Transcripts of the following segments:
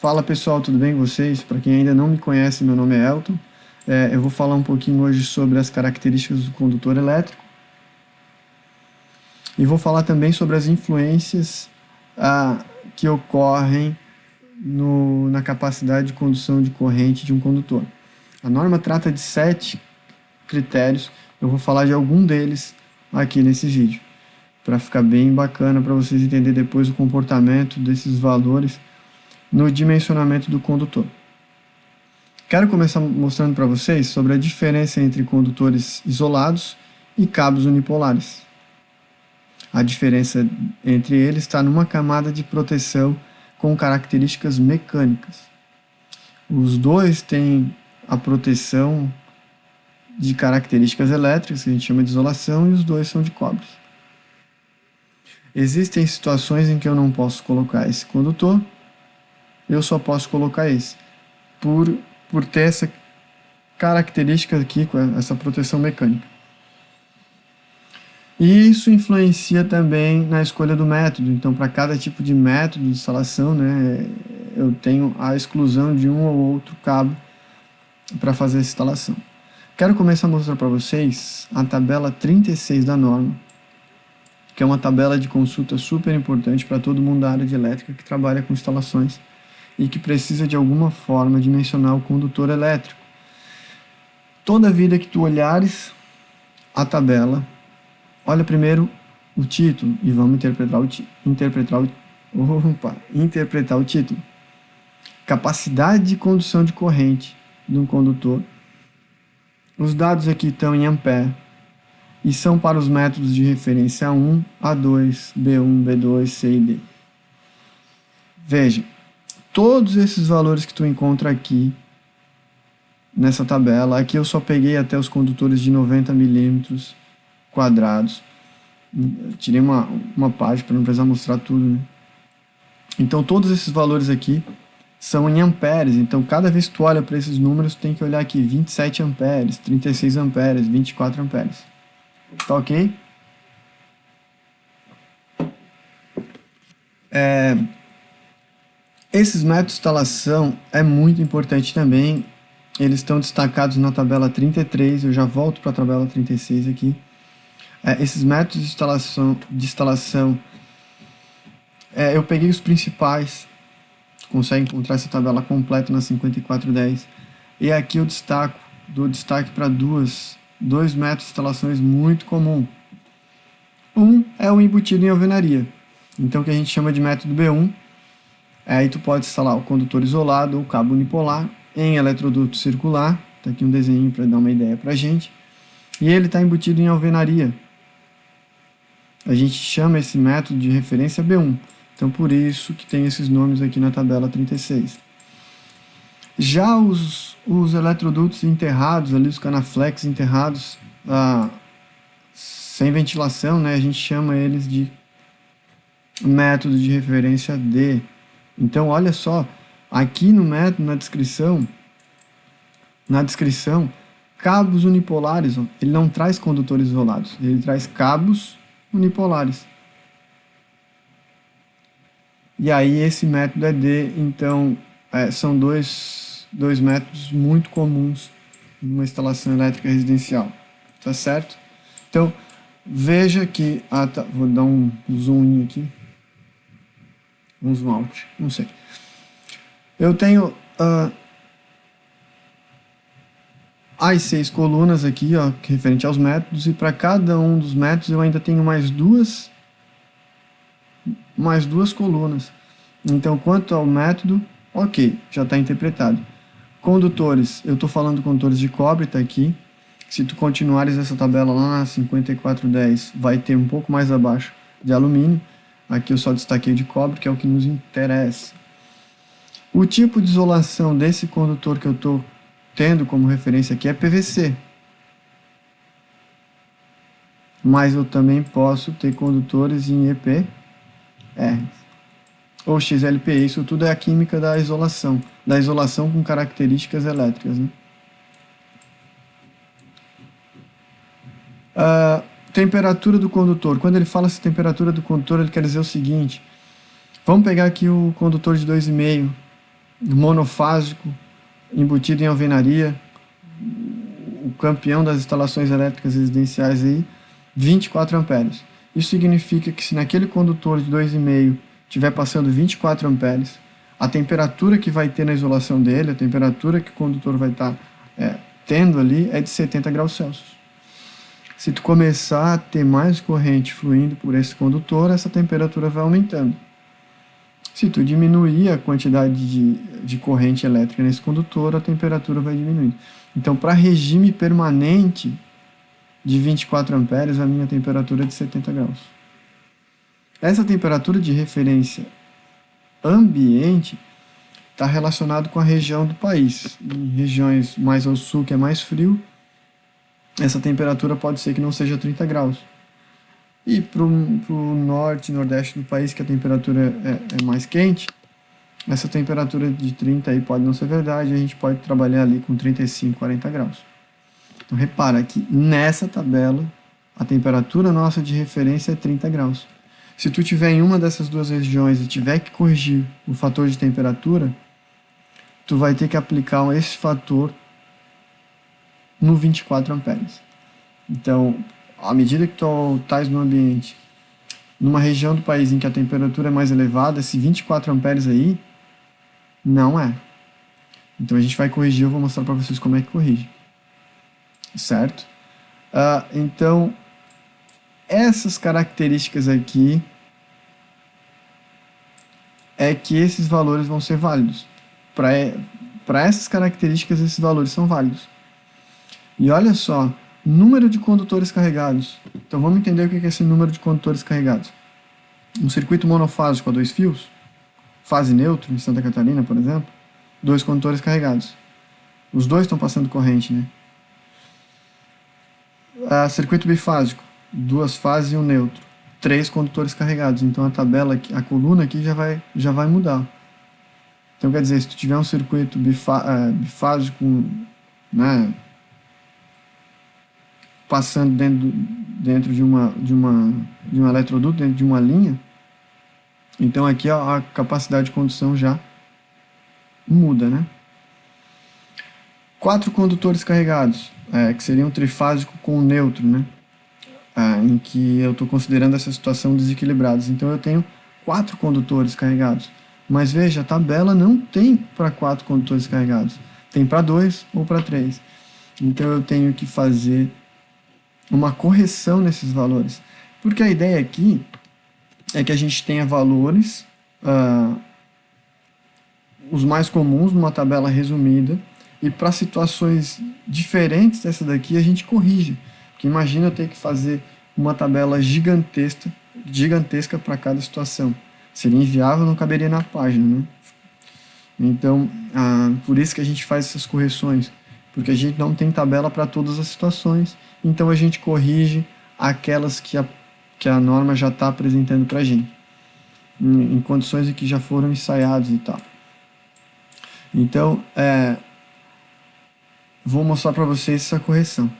Fala pessoal, tudo bem com vocês? Para quem ainda não me conhece, meu nome é Elton. Eu vou falar um pouquinho hoje sobre as características do condutor elétrico e vou falar também sobre as influências que ocorrem na capacidade de condução de corrente de um condutor. A norma trata de 7 critérios, eu vou falar de algum deles aqui nesse vídeo, para ficar bem bacana para vocês entenderem depois o comportamento desses valores no dimensionamento do condutor. Quero começar mostrando para vocês sobre a diferença entre condutores isolados e cabos unipolares. A diferença entre eles está numa camada de proteção com características mecânicas. Os dois têm a proteção de características elétricas, que a gente chama de isolação, e os dois são de cobre. Existem situações em que eu não posso colocar esse condutor, eu só posso colocar esse, por ter essa característica aqui, com essa proteção mecânica. E isso influencia também na escolha do método. Então, para cada tipo de método de instalação, eu tenho a exclusão de um ou outro cabo para fazer essa instalação. Quero começar a mostrar para vocês a tabela 36 da norma, que é uma tabela de consulta super importante para todo mundo da área de elétrica que trabalha com instalações e que precisa de alguma forma dimensionar o condutor elétrico. Toda vida que tu olhares a tabela, olha primeiro o título e vamos interpretar o título. Capacidade de condução de corrente de um condutor. Os dados aqui estão em ampere e são para os métodos de referência A1, A2, B1, B2, C e D. Veja, todos esses valores que tu encontra aqui nessa tabela, aqui eu só peguei até os condutores de 90 milímetros quadrados. Eu tirei uma página para não precisar mostrar tudo, né? Então todos esses valores aqui são em amperes, então cada vez que tu olha para esses números, tu tem que olhar aqui 27 amperes, 36 amperes, 24 amperes. Tá ok? Esses métodos de instalação é muito importante também. Eles estão destacados na tabela 33, eu já volto para a tabela 36 aqui. Esses métodos de instalação eu peguei os principais, consegue encontrar essa tabela completa na 5410. E aqui eu dou destaque para dois métodos de instalações muito comum. Um é o embutido em alvenaria, então que a gente chama de método B1. Aí tu pode instalar o condutor isolado ou cabo unipolar em eletroduto circular. Tá aqui um desenho para dar uma ideia para a gente. E ele está embutido em alvenaria. A gente chama esse método de referência B1. Então por isso que tem esses nomes aqui na tabela 36. Já os eletrodutos enterrados, ali os canaflex enterrados, sem ventilação, né, a gente chama eles de método de referência D. Então, olha só, aqui no método, na descrição, cabos unipolares, ó, ele não traz condutores isolados, ele traz cabos unipolares. E aí esse método é D, então são dois métodos muito comuns numa instalação elétrica residencial, tá certo? Então, veja que, vou dar um zoom aqui. Um zoom out, não sei. Eu tenho as 6 colunas aqui, ó, referente aos métodos, e para cada um dos métodos eu ainda tenho mais duas colunas. Então, quanto ao método, ok, já está interpretado. Condutores, eu estou falando de condutores de cobre, está aqui. Se tu continuares essa tabela lá na 5410, vai ter um pouco mais abaixo de alumínio. Aqui eu só destaquei de cobre, que é o que nos interessa. O tipo de isolação desse condutor que eu estou tendo como referência aqui é PVC. Mas eu também posso ter condutores em EPR ou XLPE. Isso tudo é a química da isolação com características elétricas, né? Temperatura do condutor. Quando ele fala essa temperatura do condutor, ele quer dizer o seguinte: vamos pegar aqui o condutor de 2,5 monofásico, embutido em alvenaria, o campeão das instalações elétricas residenciais aí, 24 amperes. Isso significa que se naquele condutor de 2,5 estiver passando 24 amperes, a temperatura que vai ter na isolação dele, a temperatura que o condutor vai estar tendo ali é de 70 graus Celsius. Se tu começar a ter mais corrente fluindo por esse condutor, essa temperatura vai aumentando. Se tu diminuir a quantidade de corrente elétrica nesse condutor, a temperatura vai diminuindo. Então, para regime permanente de 24 amperes, a minha temperatura é de 70 graus. Essa temperatura de referência ambiente está relacionado com a região do país. Em regiões mais ao sul, que é mais frio, essa temperatura pode ser que não seja 30 graus. E para o norte e nordeste do país, que a temperatura é mais quente, essa temperatura de 30 aí pode não ser verdade, a gente pode trabalhar ali com 35, 40 graus. Então repara que nessa tabela, a temperatura nossa de referência é 30 graus. Se tu tiver em uma dessas duas regiões e tiver que corrigir o fator de temperatura, tu vai ter que aplicar esse fator no 24 amperes. Então, à medida que tu estás no ambiente, numa região do país em que a temperatura é mais elevada, esse 24 amperes aí não é. Então a gente vai corrigir, eu vou mostrar para vocês como é que corrige. Certo? Então, essas características aqui é que esses valores vão ser válidos. Para essas características, esses valores são válidos. E olha só, número de condutores carregados. Então vamos entender o que é esse número de condutores carregados. Um circuito monofásico a 2 fios, fase neutro, em Santa Catarina, por exemplo, 2 condutores carregados. Os dois estão passando corrente, né? Circuito bifásico, 2 fases e um neutro, 3 condutores carregados. Então a tabela aqui, a coluna aqui já vai mudar. Então quer dizer, se tu tiver um circuito bifásico, né, passando dentro de um eletroduto, dentro de uma linha, então aqui a capacidade de condução já muda, né? 4 condutores carregados, que seria um trifásico com neutro, né? Em que eu estou considerando essa situação desequilibrados. Então eu tenho 4 condutores carregados. Mas veja, a tabela não tem para 4 condutores carregados. Tem para 2 ou para 3. Então eu tenho que fazer uma correção nesses valores. Porque a ideia aqui é que a gente tenha valores, os mais comuns, numa tabela resumida, e para situações diferentes dessa daqui a gente corrige. Porque imagina eu ter que fazer uma tabela gigantesca para cada situação. Seria inviável, não caberia na página, né? Então, por isso que a gente faz essas correções, porque a gente não tem tabela para todas as situações, então a gente corrige aquelas que a norma já está apresentando para a gente, em condições em que já foram ensaiados e tal. Então, vou mostrar para vocês essa correção.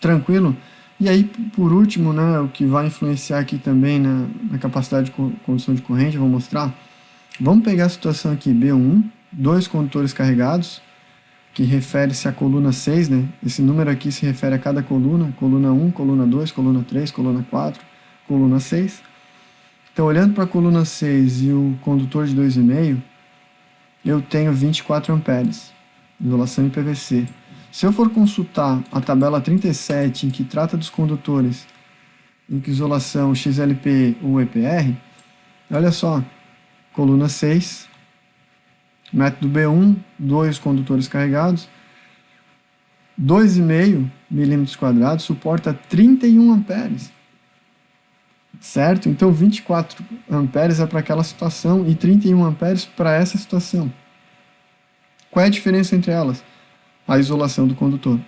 Tranquilo? E aí, por último, né, o que vai influenciar aqui também na capacidade de condução de corrente, eu vou mostrar. Vamos pegar a situação aqui, B1, 2 condutores carregados, que refere-se à coluna 6, né? Esse número aqui se refere a cada coluna, coluna 1, coluna 2, coluna 3, coluna 4, coluna 6. Então, olhando para a coluna 6 e o condutor de 2,5, eu tenho 24 amperes, isolação em PVC. Se eu for consultar a tabela 37, em que trata dos condutores, em que isolação XLP ou EPR, olha só, coluna 6, método B1, 2 condutores carregados, 2,5 milímetros quadrados, suporta 31 amperes. Certo? Então 24 amperes é para aquela situação e 31 amperes para essa situação. Qual é a diferença entre elas? A isolação do condutor.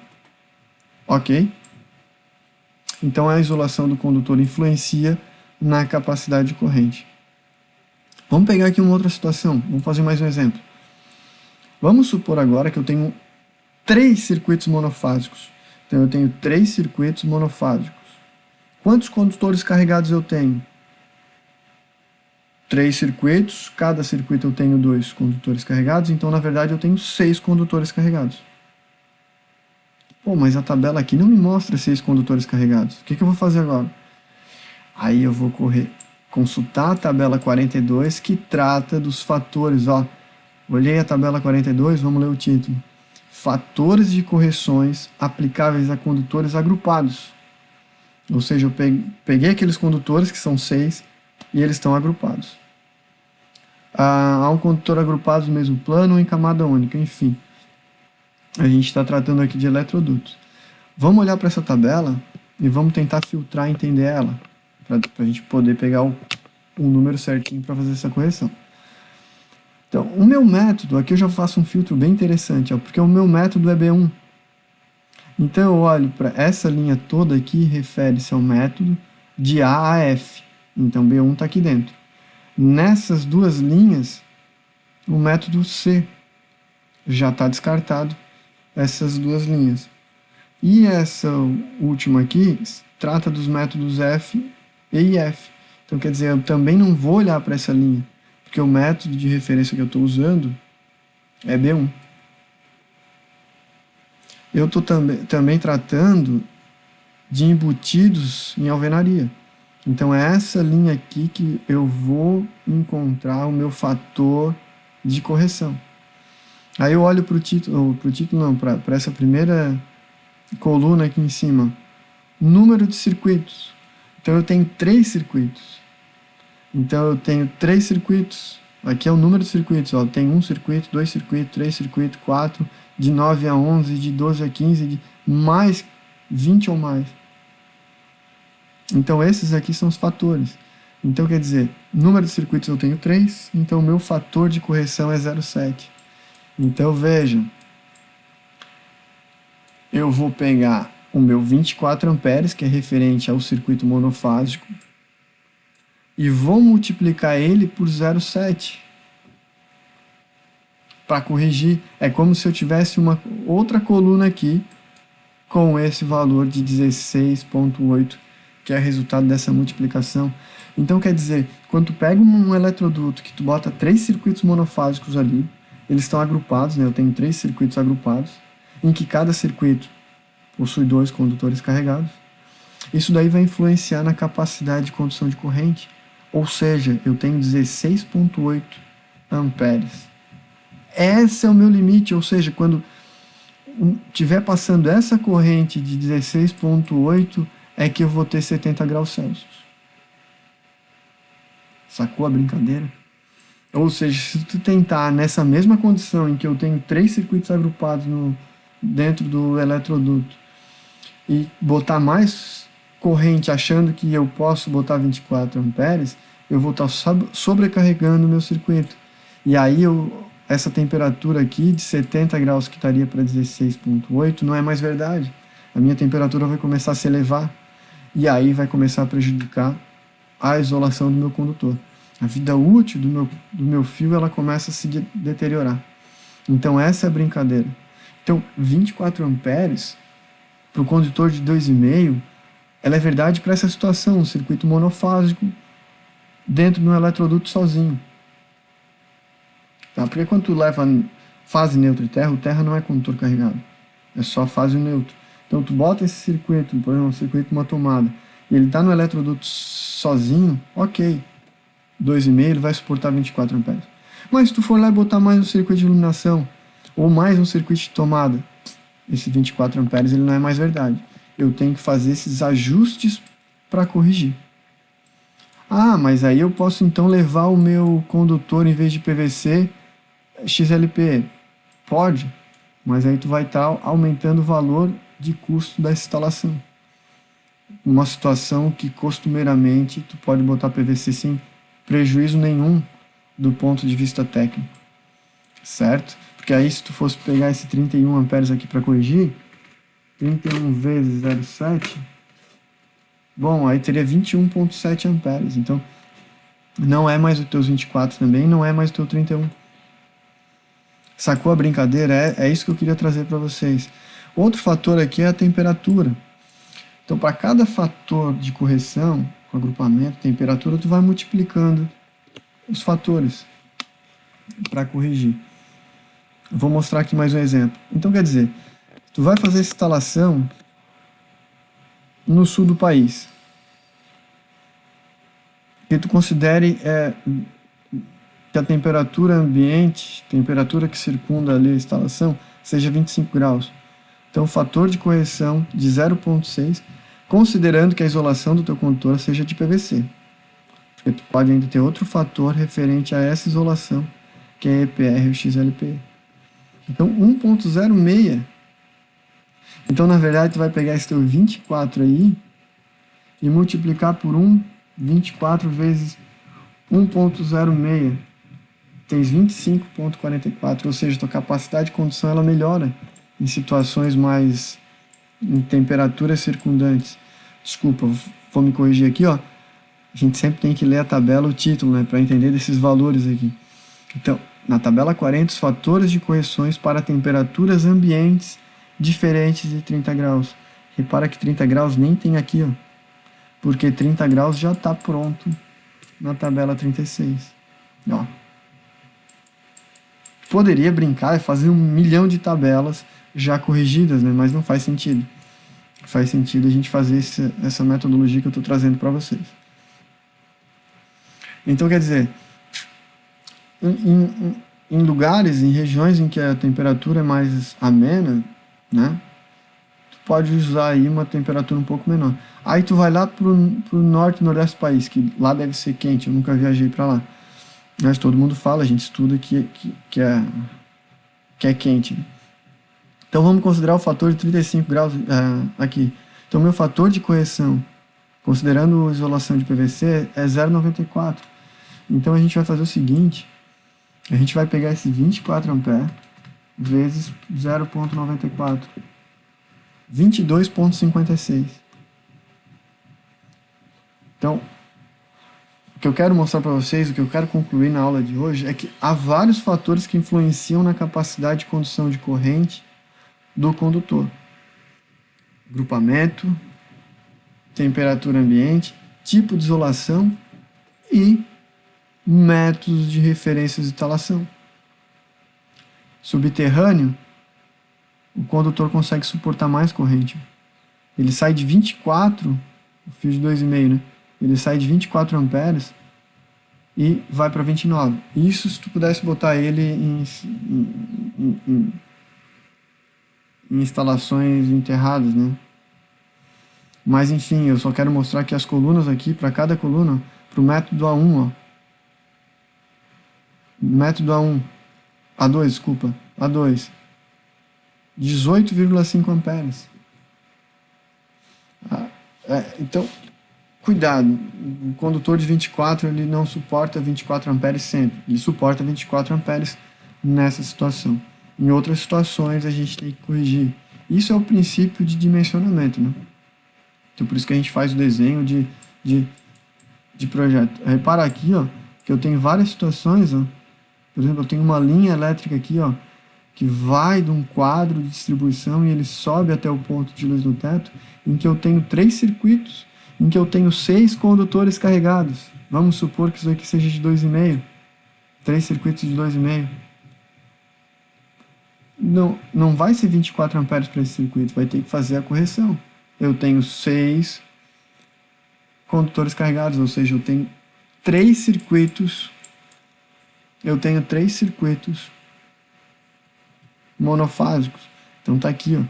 Ok? Então a isolação do condutor influencia na capacidade de corrente. Vamos pegar aqui uma outra situação. Vamos fazer mais um exemplo. Vamos supor agora que eu tenho 3 circuitos monofásicos. Então eu tenho 3 circuitos monofásicos. Quantos condutores carregados eu tenho? 3 circuitos, cada circuito eu tenho 2 condutores carregados, então na verdade eu tenho 6 condutores carregados. Pô, mas a tabela aqui não me mostra 6 condutores carregados. O que eu vou fazer agora? Aí eu vou consultar a tabela 42, que trata dos fatores. Ó, olhei a tabela 42, vamos ler o título. Fatores de correções aplicáveis a condutores agrupados. Ou seja, eu peguei aqueles condutores, que são 6, e eles estão agrupados. Há um condutor agrupado no mesmo plano ou em camada única, enfim. A gente está tratando aqui de eletrodutos. Vamos olhar para essa tabela e vamos tentar filtrar e entender ela, para a gente poder pegar um número certinho para fazer essa correção. Então, o meu método, aqui eu já faço um filtro bem interessante, ó, porque o meu método é B1. Então eu olho para essa linha toda aqui, refere-se ao método de A a F. Então B1 está aqui dentro. Nessas duas linhas, o método C já está descartado, essas duas linhas. E essa última aqui trata dos métodos F e F. Então quer dizer, eu também não vou olhar para essa linha, porque o método de referência que eu estou usando é B1. Eu estou também tratando de embutidos em alvenaria. Então é essa linha aqui que eu vou encontrar o meu fator de correção. Aí eu olho para o título, para essa primeira coluna aqui em cima. Número de circuitos. Então eu tenho 3 circuitos. Então eu tenho 3 circuitos. Aqui é o número de circuitos. Ó. Tem 1 circuito, 2 circuitos, 3 circuitos, 4, de 9 a 11, de 12 a 15, de mais 20 ou mais. Então esses aqui são os fatores. Então quer dizer, número de circuitos eu tenho 3, então o meu fator de correção é 0,7. Então veja, eu vou pegar o meu 24 amperes, que é referente ao circuito monofásico, e vou multiplicar ele por 0,7 para corrigir. É como se eu tivesse uma outra coluna aqui com esse valor de 16,8, que é resultado dessa multiplicação. Então quer dizer, quando tu pega um eletroduto que tu bota 3 circuitos monofásicos ali, eles estão agrupados, né? Eu tenho 3 circuitos agrupados, em que cada circuito possui 2 condutores carregados. Isso daí vai influenciar na capacidade de condução de corrente, ou seja, eu tenho 16,8 amperes. Esse é o meu limite, ou seja, quando estiver passando essa corrente de 16,8 é que eu vou ter 70 graus Celsius. Sacou a brincadeira? Ou seja, se tu tentar nessa mesma condição em que eu tenho 3 circuitos agrupados dentro do eletroduto e botar mais corrente achando que eu posso botar 24 amperes, eu vou estar sobrecarregando o meu circuito. E aí essa temperatura aqui de 70 graus que estaria para 16,8 não é mais verdade. A minha temperatura vai começar a se elevar e aí vai começar a prejudicar a isolação do meu condutor. A vida útil do meu fio ela começa a se deteriorar. Então essa é a brincadeira. Então 24 amperes para o condutor de 2,5, ela é verdade para essa situação, um circuito monofásico dentro de um eletroduto sozinho. Tá? Porque quando tu leva fase neutra e terra, o terra não é condutor carregado, é só fase neutro. Então tu bota esse circuito, por exemplo, um circuito de uma tomada, e ele está no eletroduto sozinho, ok, 2,5 ele vai suportar 24 amperes. Mas se tu for lá e botar mais um circuito de iluminação, ou mais um circuito de tomada, esse 24 amperes ele não é mais verdade. Eu tenho que fazer esses ajustes para corrigir. Ah, mas aí eu posso então levar o meu condutor em vez de PVC XLPE. Pode, mas aí tu vai estar aumentando o valor de custo da instalação. Uma situação que costumeiramente tu pode botar PVC sem prejuízo nenhum do ponto de vista técnico, certo? Porque aí se tu fosse pegar esse 31 amperes aqui para corrigir, 31 vezes 0,7, bom, aí teria 21,7 amperes. Então, não é mais os teus 24 também, não é mais o teu 31. Sacou a brincadeira? É isso que eu queria trazer para vocês. Outro fator aqui é a temperatura. Então, para cada fator de correção, com agrupamento, temperatura, tu vai multiplicando os fatores para corrigir. Vou mostrar aqui mais um exemplo. Então, quer dizer, tu vai fazer essa instalação no sul do país, que tu considere que a temperatura ambiente, temperatura que circunda ali a instalação, seja 25 graus. Então, fator de correção de 0,6, considerando que a isolação do teu condutor seja de PVC. Porque tu pode ainda ter outro fator referente a essa isolação, que é EPR ou XLPE. Então, 1,06. Então, na verdade, tu vai pegar esse teu 24 aí e multiplicar por 24 vezes 1,06. Tens 25,44, ou seja, tua capacidade de condução ela melhora em situações mais em temperaturas circundantes. Desculpa, vou me corrigir aqui, ó. A gente sempre tem que ler a tabela, o título, né, para entender desses valores aqui. Então, na tabela 40, os fatores de correções para temperaturas ambientes diferentes de 30 graus. Repara que 30 graus nem tem aqui, ó, porque 30 graus já está pronto na tabela 36. Ó. Poderia brincar e fazer 1 milhão de tabelas já corrigidas, né? Mas não faz sentido. Faz sentido a gente fazer essa metodologia que eu estou trazendo para vocês. Então, quer dizer, em lugares, em regiões em que a temperatura é mais amena, né? Tu pode usar aí uma temperatura um pouco menor. Aí tu vai lá pro norte e nordeste do país, que lá deve ser quente, eu nunca viajei para lá. Mas todo mundo fala, a gente estuda que é quente. Então vamos considerar o fator de 35 graus aqui. Então meu fator de correção, considerando a isolação de PVC, é 0,94. Então a gente vai fazer o seguinte, a gente vai pegar esse 24 amperes vezes 0,94, 22,56. Então, o que eu quero mostrar para vocês, o que eu quero concluir na aula de hoje, é que há vários fatores que influenciam na capacidade de condução de corrente do condutor. Grupamento, temperatura ambiente, tipo de isolação e métodos de referência de instalação. Subterrâneo, o condutor consegue suportar mais corrente. Ele sai de 24, o fio de 2,5, né? Ele sai de 24 amperes e vai para 29. Isso se tu pudesse botar ele em instalações enterradas, né? Mas enfim, eu só quero mostrar que as colunas aqui, para cada coluna, para o método A1, ó. Método A1, A2, desculpa, A2, 18,5 amperes. Então, cuidado, o condutor de 24 ele não suporta 24 amperes sempre, ele suporta 24 amperes nessa situação. Em outras situações a gente tem que corrigir. Isso é o princípio de dimensionamento, né? Então por isso que a gente faz o desenho de projeto. Repara aqui, ó, que eu tenho várias situações, ó. Por exemplo, eu tenho uma linha elétrica aqui, ó, que vai de um quadro de distribuição e ele sobe até o ponto de luz no teto, em que eu tenho 3 circuitos, em que eu tenho 6 condutores carregados. Vamos supor que isso aqui seja de 2,5. 3 circuitos de 2,5. Não vai ser 24 amperes para esse circuito, vai ter que fazer a correção. Eu tenho 6 condutores carregados, ou seja, eu tenho 3 circuitos. Eu tenho 3 circuitos monofásicos. Então tá aqui, ó.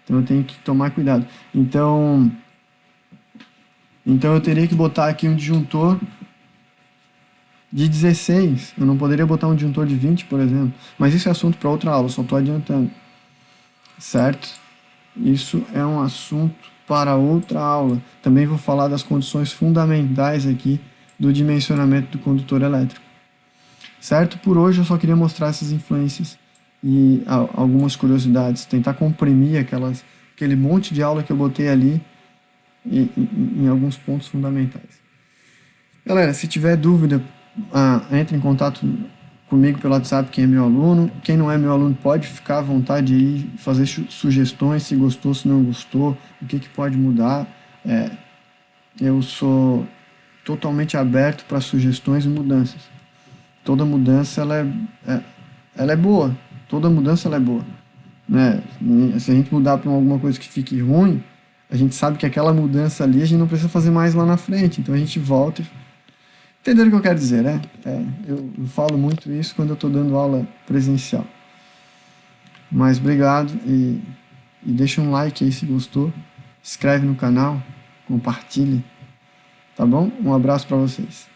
Então eu tenho que tomar cuidado. Então eu teria que botar aqui um disjuntor de 16. Eu não poderia botar um disjuntor de 20, por exemplo. Mas isso é assunto para outra aula, só estou adiantando. Certo? Isso é um assunto para outra aula. Também vou falar das condições fundamentais aqui do dimensionamento do condutor elétrico. Certo? Por hoje eu só queria mostrar essas influências e algumas curiosidades. Tentar comprimir aquele monte de aula que eu botei ali em alguns pontos fundamentais. Galera, se tiver dúvida, entre em contato comigo pelo WhatsApp, quem é meu aluno. Quem não é meu aluno pode ficar à vontade aí, fazer sugestões, se gostou, se não gostou, o que pode mudar. Eu sou totalmente aberto para sugestões e mudanças. toda mudança ela é boa. Toda mudança ela é boa, né? Se a gente mudar para alguma coisa que fique ruim, a gente sabe que aquela mudança ali a gente não precisa fazer mais lá na frente. Então a gente volta. Entenderam o que eu quero dizer, né? Eu falo muito isso quando eu estou dando aula presencial. Mas obrigado e deixa um like aí se gostou. Se inscreve no canal, compartilhe. Tá bom? Um abraço para vocês.